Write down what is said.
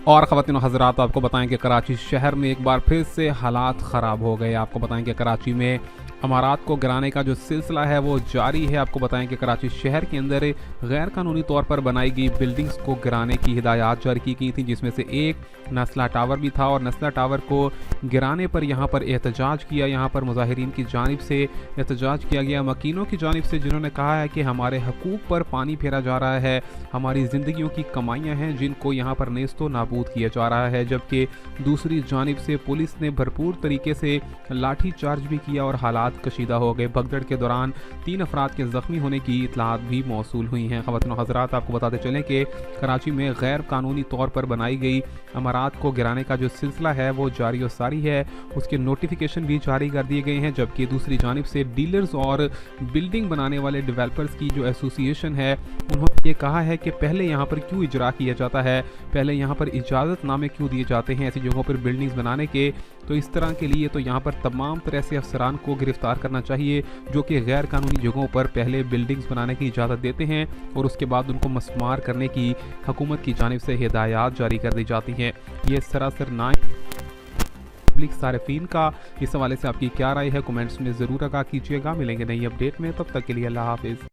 اور ख़वातीन और हज़रात, आपको बताएं कि कराची शहर में एक बार फिर से हालात ख़राब हो गए। आपको बताएं कि कराची में अमारात को गिराने का जो सिलसिला है वो जारी है। आपको बताएं कि कराची शहर के अंदर गैर कानूनी तौर पर बनाई गई बिल्डिंग्स को गिराने की हिदायत जारी की गई थी, जिसमें से एक नस्ला टावर भी था। और नस्ला टावर को गिराने पर यहाँ पर एहतजाज किया, यहाँ पर मुजाहिरीन की जानिब से एहतजाज किया गया, मकीनों की जानिब से, जिन्होंने कहा है कि हमारे हकूक़ पर पानी फेरा जा रहा है, हमारी ज़िंदगियों की कमाइयाँ हैं जिनको यहाँ पर नेस्तो नाबूद किया जा रहा है। जबकि दूसरी जानिब से पुलिस ने भरपूर तरीके से लाठी चार्ज भी किया और हालात कशीदा हो गए। भगदड़ के दौरान 3 अफराद के ज़ख्मी होने की इत्तलात भी मौसूल हुई हैं। ख़वातीन और हज़रात, आपको बताते चलें कि कराची में गैर कानूनी तौर पर बनाई गई अमारात को गिराने का जो सिलसिला है वो जारी और सारी है। उसके नोटिफिकेशन भी जारी कर दिए गए हैं। जबकि दूसरी जानिब से डीलर्स और बिल्डिंग बनाने वाले डेवलपर्स की जो एसोसिएशन है, उन्होंने ये कहा है कि पहले यहाँ पर क्यों इजरा किया जाता है, पहले यहाँ पर इजाज़तनामे क्यों दिए जाते हैं ऐसी जगहों पर बिल्डिंग्स बनाने के। तो इस तरह के लिए तो यहाँ पर तमाम तरह से अफसरान को गिरफ्तार करना चाहिए जो कि गैर कानूनी जगहों पर पहले बिल्डिंग्स बनाने की इजाज़त देते हैं और उसके बाद उनको मस्मार करने की हुकूमत की जानिब से हिदायत जारी कर दी जाती हैं। ये सरासर ना पब्लिक सारिफीन का। इस हवाले से आपकी क्या राय है, कमेंट्स में ज़रूर आगाह कीजिएगा। मिलेंगे नई अपडेट में, तब तक के लिए अल्लाह हाफिज़।